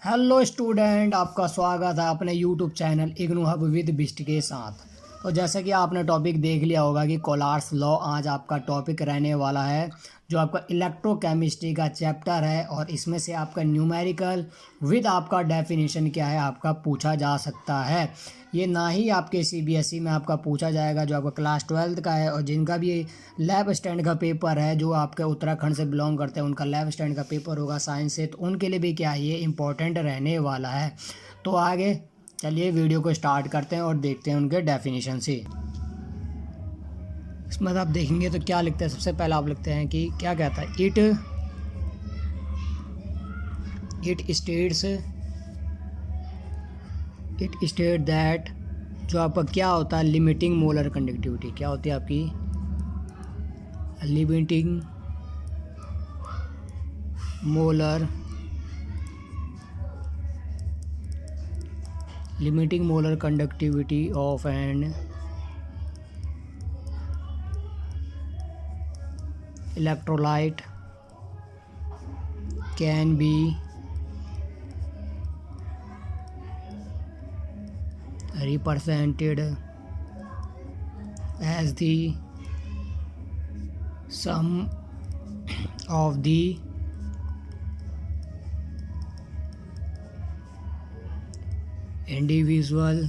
Hello student, आपका स्वागत है अपने YouTube channel IGNOU hub with Bisht के साथ। तो जैसे कि आपने टॉपिक देख लिया होगा कि कोलार्स लॉ आज आपका टॉपिक रहने वाला है, जो आपका इलेक्ट्रोकेमिस्ट्री का चैप्टर है। और इसमें से आपका न्यूमेरिकल विद आपका डेफिनेशन क्या है आपका पूछा जा सकता है। ये ना ही आपके सीबीएसई में आपका पूछा जाएगा, जो आपका क्लास 12 का है और जिनका भी लैब स्टैंड का पेपर है, जो आपके उत्तराखंड से बिलोंग करते हैं, उनका लैब स्टैंड का पेपर होगा साइंस से, तो उनके लिए भी क्या है ये इम्पोर्टेंट रहने वाला है। तो आगे चलिए वीडियो को स्टार्ट करते हैं और देखते हैं उनके डेफिनेशन से। इसमें आप देखेंगे तो क्या लिखते हैं, सबसे पहले आप लिखते हैं कि क्या कहता है, इट स्टेट दैट, जो आपका क्या होता है लिमिटिंग मोलर कंडक्टिविटी, क्या होती है आपकी limiting molar conductivity of an electrolyte can be represented as the sum of the individual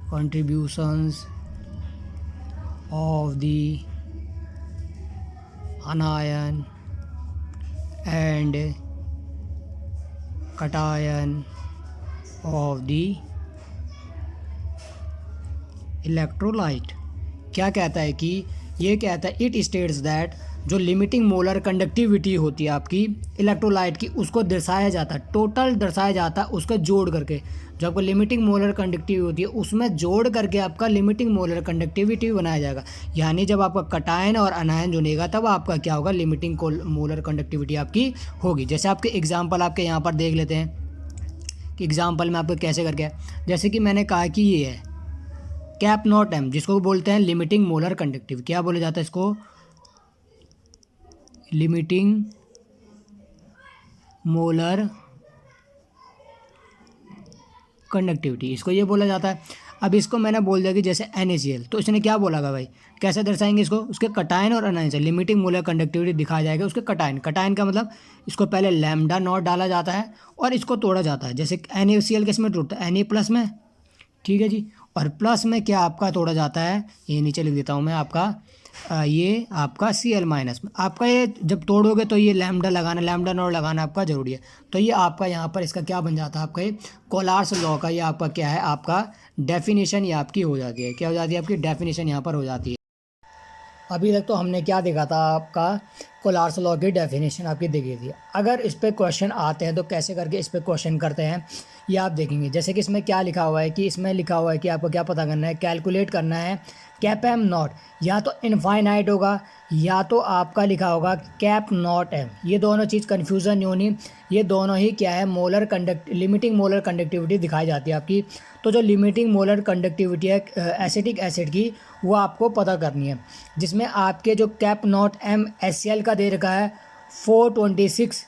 contributions of the anion and cation of the electrolyte. क्या कहता है कि ये कहता है इट स्टेट्स दैट, जो लिमिटिंग मोलर कंडक्टिविटी होती है आपकी इलेक्ट्रोलाइट की, उसको दर्शाया जाता है, टोटल दर्शाया जाता है उसको जोड़ करके। जो आपको लिमिटिंग मोलर कंडक्टिविटी होती है उसमें जोड़ करके आपका लिमिटिंग मोलर कंडक्टिविटी बनाया जाएगा। यानी जब आपका कटायन और अनायन जुड़ेगा तब आपका क्या होगा, लिमिटिंग मोलर कंडक्टिविटी आपकी होगी। जैसे आपके एग्जाम्पल आपके यहाँ पर देख लेते हैं कि एग्जाम्पल में आपको कैसे करके, जैसे कि मैंने कहा कि ये है कैप नॉट एम, जिसको बोलते हैं लिमिटिंग मोलर कंडक्टिविटी। क्या बोला जाता है इसको, लिमिटिंग मोलर कंडक्टिविटी, इसको ये बोला जाता है। अब इसको मैंने बोल दिया कि जैसे NaCl, तो इसने क्या बोला भाई, कैसे दर्शाएंगे इसको, उसके कटायन और अनायन से लिमिटिंग मोलर कंडक्टिविटी दिखाया जाएगा। उसके कटायन का मतलब इसको पहले लैम्डा नॉट डाला जाता है और इसको तोड़ा जाता है। जैसे NaCl किस में टूटता है, Na प्लस में, ठीक है जी। और प्लस में क्या आपका तोड़ा जाता है, ये नीचे लिख देता हूँ मैं आपका, ये आपका Cl माइनस में। आपका ये जब तोड़ोगे तो ये लैम्डा नॉट लगाना आपका ज़रूरी है। तो ये आपका यहाँ पर इसका क्या बन जाता है, आपका ये कोलार्स लॉ का ये आपका क्या है, आपका डेफिनेशन ये आपकी हो जाती है। क्या हो जाती है, आपकी डेफिनेशन यहाँ पर हो जाती है। अभी तक तो हमने क्या देखा था, आपका कोलार्स लॉ की डेफिनेशन आपकी देखी थी। अगर इस पर क्वेश्चन आते हैं तो कैसे करके इस पर क्वेश्चन करते हैं ये आप देखेंगे। जैसे कि इसमें क्या लिखा हुआ है कि इसमें लिखा हुआ है कि आपको क्या पता करना है, कैलकुलेट करना है कैप एम नॉट, या तो इनफाइनाइट होगा या तो आपका लिखा होगा कैप नॉट एम। ये दोनों चीज़ कन्फ्यूज़न नहीं होनी, ये दोनों ही क्या है लिमिटिंग मोलर कंडक्टिविटी दिखाई जाती है आपकी। तो जो लिमिटिंग मोलर कंडक्टिविटी है एसिटिक एसिड की, वो आपको पता करनी है, जिसमें आपके जो कैप नॉट एम HCl का दे रखा है 426।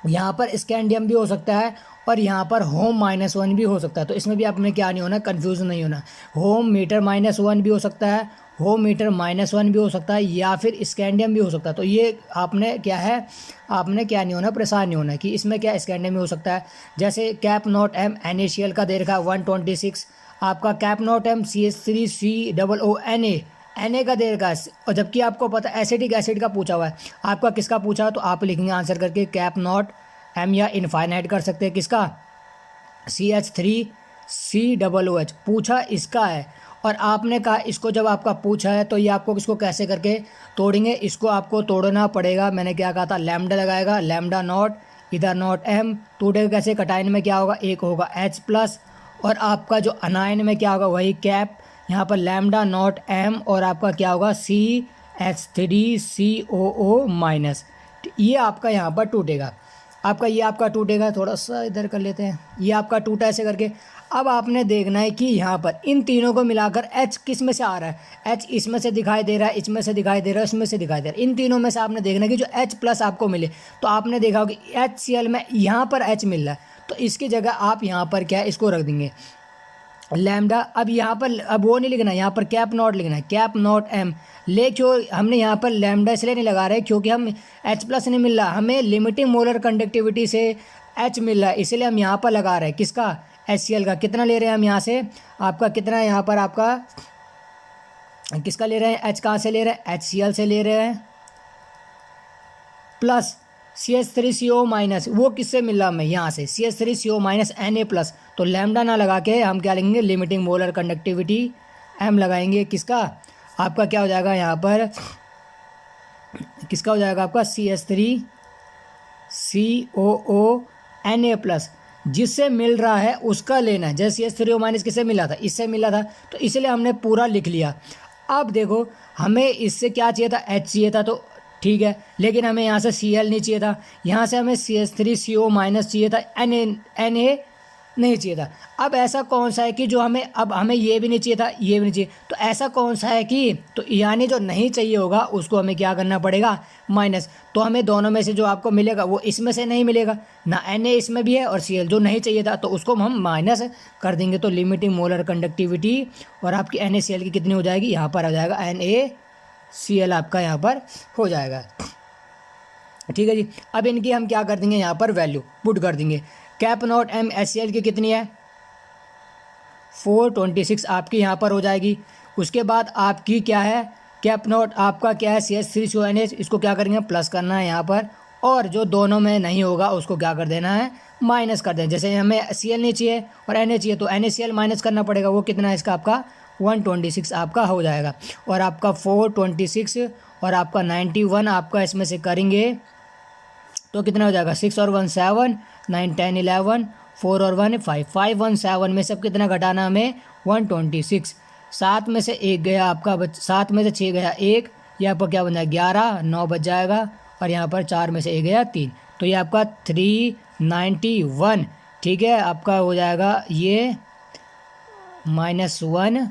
यहाँ पर स्कैंडियम भी हो सकता है और यहाँ पर होम -1 भी हो सकता है। तो इसमें भी आप में क्या नहीं होना, कंफ्यूज नहीं होना। होम मीटर -1 भी हो सकता है, होम मीटर -1 भी हो सकता है, या फिर स्कैंडियम भी हो सकता है। तो ये आपने क्या है, आपने क्या नहीं होना, परेशान नहीं होना कि इसमें क्या स्कैंडियम भी हो सकता है। जैसे कैप नॉट एम NaCl का दे रखा है 126, आपका cap not M CH3COO Na का दे रखा है। और जबकि आपको पता एसिटिक एसिड का पूछा हुआ है, आपका किसका पूछा, तो आप लिखेंगे आंसर करके कैप नॉट एम, या इनफाइनाइट कर सकते हैं किसका, CH3COOH पूछा इसका है। और आपने कहा इसको जब आपका पूछा है तो ये आपको इसको कैसे करके तोड़ेंगे, इसको आपको तोड़ना पड़ेगा। मैंने क्या कहा था, लैम्डा लगाएगा, लैम्डा नॉट इधर नॉट एम, टूटेगा कैसे, कटायन में क्या होगा, एक होगा H प्लस, और आपका जो अनायन में क्या होगा वही कैप, यहाँ पर लैम्डा नॉट एम, और आपका क्या होगा CH3COO माइनस। ये आपका यहाँ पर टूटेगा, आपका ये आपका टूटेगा। थोड़ा सा इधर कर लेते हैं, ये आपका टूटा ऐसे करके। अब आपने देखना है कि यहाँ पर इन तीनों को मिलाकर H किस में से आ रहा है, H इसमें से दिखाई दे रहा है, इसमें से दिखाई दे रहा है, इसमें से दिखाई दे रहा है। इन तीनों में से आपने देखना है कि जो H प्लस आपको मिले, तो आपने देखा होगा कि HCl में यहाँ पर H मिल रहा है, तो इसकी जगह आप यहाँ पर क्या है इसको रख देंगे लैम्डा। अब यहाँ पर अब वो नहीं लिखना है, यहाँ पर कैप नॉट लिखना है, कैप नॉट एम। ले क्यों हमने यहाँ पर लैम्डा इसलिए नहीं लगा रहे क्योंकि हम H प्लस नहीं मिल रहा, हमें लिमिटिंग मोलर कंडक्टिविटी से H मिल रहा है, इसलिए हम यहाँ पर लगा रहे हैं किसका, HCl का। कितना ले रहे हैं हम यहाँ से, आपका कितना है यहाँ पर, आपका किसका ले रहे हैं, H कहाँ से ले रहे हैं, HCl से ले रहे हैं, प्लस CH3CO माइनस, वो किससे मिल रहा हमें यहाँ से CH3CO माइनस Na प्लस। तो लैम्डा ना लगा के हम क्या लिखेंगे, लिमिटिंग मोलर कंडक्टिविटी M लगाएंगे, किसका आपका क्या हो जाएगा यहाँ पर, किसका हो जाएगा आपका CH3COO Na प्लस, जिससे मिल रहा है उसका लेना है। जैसे CH3O माइनस किससे मिला था, इससे मिला था, तो इसलिए हमने पूरा लिख लिया। अब देखो हमें इससे क्या चाहिए था, H चाहिए था, तो ठीक है, लेकिन हमें यहाँ से Cl नहीं चाहिए था, यहाँ से हमें CH3CO माइनस चाहिए था, Na नहीं चाहिए था। अब ऐसा कौन सा है कि जो हमें, अब हमें ये भी नहीं चाहिए था, ये भी नहीं चाहिए, तो ऐसा कौन सा है कि, तो यानी जो नहीं चाहिए होगा उसको हमें क्या करना पड़ेगा, माइनस। तो हमें दोनों में से जो आपको मिलेगा वो इसमें से नहीं मिलेगा ना, Na इसमें भी है और Cl जो नहीं चाहिए था, तो उसको हम माइनस कर देंगे। तो लिमिटिंग मोलर कंडक्टिविटी और आपकी NaCl की कितनी हो जाएगी, यहाँ पर आ जाएगा NaCl आपका यहाँ पर हो जाएगा। ठीक है जी। अब इनकी हम क्या कर देंगे, यहाँ पर वैल्यू पुट कर देंगे। कैप नॉट एम HCl की कितनी है 426 आपकी यहाँ पर हो जाएगी। उसके बाद आपकी क्या है, कैप नॉट आपका क्या है CH3CONH, इसको क्या करेंगे प्लस करना है यहाँ पर, और जो दोनों में नहीं होगा उसको क्या कर देना है, माइनस कर देना। जैसे हमें Cl नहीं चाहिए और Na चाहिए, तो NaCl माइनस करना पड़ेगा, वो कितना है इसका आपका 126 आपका हो जाएगा। और आपका 426 और आपका 91 आपका इसमें से करेंगे तो कितना हो जाएगा, 6 और 1 7, 9 10 11, 4 और 1 5, 5 1 7 में सब कितना घटाना हमें 126। 7 में से 1 गया आपका 7 में से 6 गया 1, यहाँ पर क्या बन जाएगा 11, 9 बच जाएगा, और यहाँ पर 4 में से 1 गया 3, तो ये आपका 391। ठीक है, आपका हो जाएगा ये -1,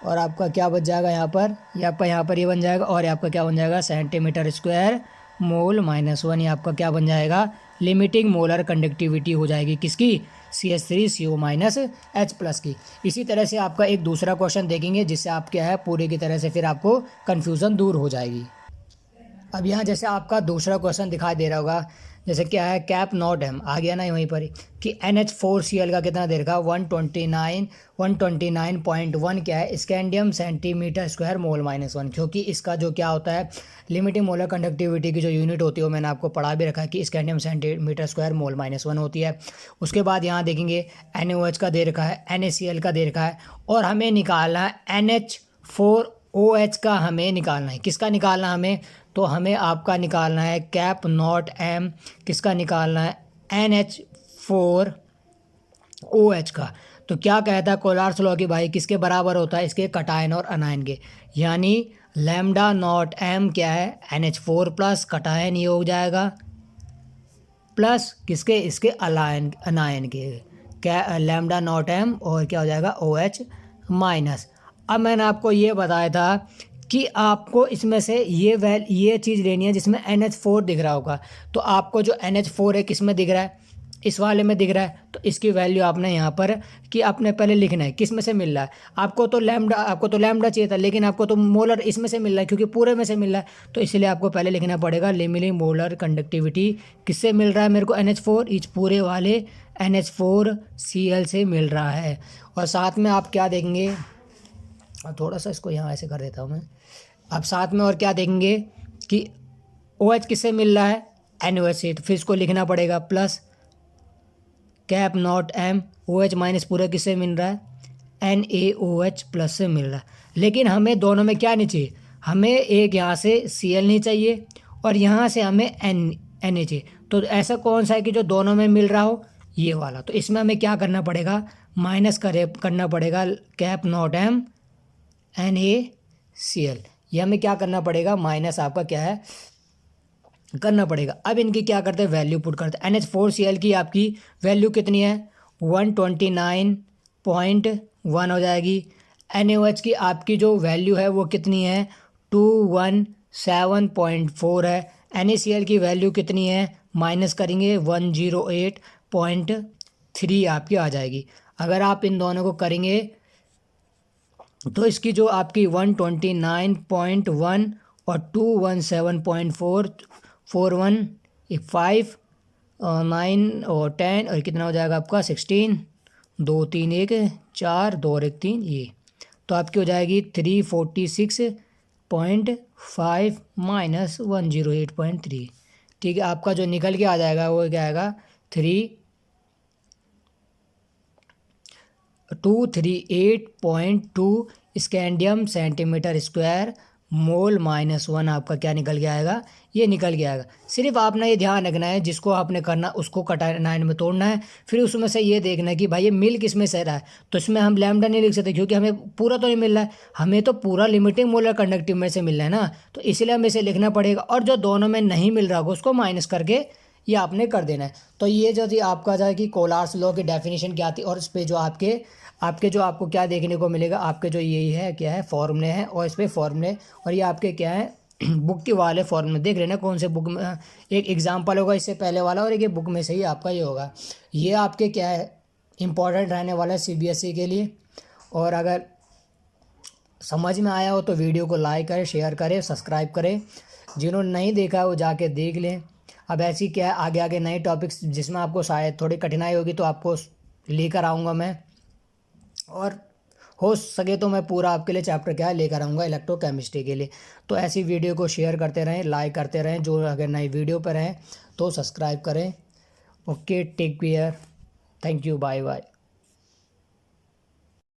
और आपका क्या बच जाएगा यहाँ पर, यहाँ पर ये बन जाएगा, और आपका क्या बन जाएगा सेंटीमीटर स्क्वायर मोल -1, ये आपका क्या बन जाएगा, लिमिटिंग मोलर कंडक्टिविटी हो जाएगी किसकी, CH3CO माइनस H प्लस की। इसी तरह से आपका एक दूसरा क्वेश्चन देखेंगे जिससे आप क्या है पूरे की तरह से फिर आपको कन्फ्यूज़न दूर हो जाएगी। अब यहाँ जैसे आपका दूसरा क्वेश्चन दिखाई दे रहा होगा, जैसे क्या है कैप नॉट एम आ गया ना वहीं पर ही, कि NH4Cl का कितना दे रखा 129.1 क्या है स्कैंडियम सेंटीमीटर स्क्वायर मोल -1, क्योंकि इसका जो क्या होता है लिमिटिंग मोलर कंडक्टिविटी की जो यूनिट होती है वो मैंने आपको पढ़ा भी रखा है कि स्कैंडियम सेंटीमीटर स्क्वायर मोल -1 होती है। उसके बाद यहाँ देखेंगे NaOH का दे रखा है, NaCl का दे रखा है, और हमें निकालना है NH4OH का, हमें निकालना है किसका निकालना हमें, तो हमें आपका निकालना है कैप नॉट एम, किसका निकालना है NH4OH का। तो क्या कहता है कोलार्स लॉ की भाई, किसके बराबर होता है इसके कटायन और अनायन के, यानी लैम्डा नॉट एम क्या है NH4 प्लस कटायन ये हो जाएगा, प्लस किसके इसके अनायन के, क्या लैम्डा नॉट एम और क्या हो जाएगा OH माइनस। अब मैंने आपको ये बताया था कि आपको इसमें से ये चीज़ लेनी है जिसमें NH4 दिख रहा होगा, तो आपको जो NH4 है किस में दिख रहा है, इस वाले में दिख रहा है, तो इसकी वैल्यू आपने यहाँ पर कि आपने पहले लिखना है किस में से मिल रहा है, आपको तो लैम्डा चाहिए था, लेकिन आपको तो मोलर इसमें से मिल रहा है क्योंकि पूरे में से मिल रहा है, तो इसलिए आपको पहले लिखना पड़ेगा लिमिटिंग मोलर कंडक्टिविटी किससे मिल रहा है मेरे को NH4, इस पूरे वाले NH4Cl से मिल रहा है। और साथ में आप क्या देखेंगे, थोड़ा सा इसको यहाँ ऐसे कर देता हूँ मैं, अब साथ में और क्या देखेंगे कि OH किससे मिल रहा है NaOH से, तो फिर इसको लिखना पड़ेगा plus cap not M OH minus पूरा किससे मिल रहा है NaOH प्लस से मिल रहा है। लेकिन हमें दोनों में क्या नहीं चाहिए, हमें एक यहाँ से Cl नहीं चाहिए और यहाँ से हमें Na चाहिए, तो ऐसा कौन सा है कि जो दोनों में मिल रहा हो, ये वाला। तो इसमें हमें क्या करना पड़ेगा, माइनस करना पड़ेगा कैप नॉट एम NaCl, ये हमें क्या करना पड़ेगा माइनस आपका क्या है करना पड़ेगा। अब इनकी क्या करते हैं वैल्यू पुट करते हैं। NH4Cl की आपकी वैल्यू कितनी है 129.1 हो जाएगी। NaOH की आपकी जो वैल्यू है वो कितनी है 217.4 है। NaCl की वैल्यू कितनी है माइनस करेंगे 108.3 आपकी आ जाएगी। अगर आप इन दोनों को करेंगे तो इसकी जो आपकी 129.1 और 217.4 41 9 और 10 और कितना हो जाएगा आपका 16 2 3 1 4 2 और 1 3 ये तो आपकी हो जाएगी 346.5 माइनस 108.3। ठीक है, आपका जो निकल के आ जाएगा वो क्या आएगा 238.2 स्कैंडियम सेंटीमीटर स्क्वायर मोल -1 आपका क्या निकल के आएगा, ये निकल के आएगा। सिर्फ आपने ये ध्यान रखना है जिसको आपने करना उसको कटाइन में तोड़ना है, फिर उसमें से ये देखना है कि भाई ये मिल किस में से रहा है। तो इसमें हम लैम्डा नहीं लिख सकते क्योंकि हमें पूरा तो नहीं मिल रहा है, हमें तो पूरा लिमिटिंग मोलर कंडक्टिव में से मिल रहा है ना, तो इसलिए हमें इसे लिखना पड़ेगा। और जो दोनों में नहीं मिल रहा होगा उसको माइनस करके ये आपने कर देना है। तो ये जो थी आपका था कि कोलार्स लॉ की डेफिनेशन क्या थी, और इस पे जो आपके जो आपको क्या देखने को मिलेगा, आपके जो यही है क्या है फॉर्मूले हैं, और इस पे फॉर्मूले और ये आपके क्या है बुक के वाले फॉर्मूले देख लेना कौन से बुक में। एक एग्जाम्पल होगा इससे पहले वाला और एक ये बुक में से ही आपका ये होगा। ये आपके क्या है इंपॉर्टेंट रहने वाला है CBSE के लिए। और अगर समझ में आया हो तो वीडियो को लाइक करें, शेयर करें, सब्सक्राइब करें। जिन्होंने नहीं देखा है वो जाके देख लें। अब ऐसी क्या है आगे आगे नए टॉपिक्स जिसमें आपको शायद थोड़ी कठिनाई होगी तो आपको लेकर आऊँगा मैं, और हो सके तो मैं पूरा आपके लिए चैप्टर क्या है लेकर आऊँगा इलेक्ट्रोकेमिस्ट्री के लिए। तो ऐसी वीडियो को शेयर करते रहें, लाइक करते रहें। जो अगर नई वीडियो पर हैं तो सब्सक्राइब करें। Okay, take care, thank you, bye bye.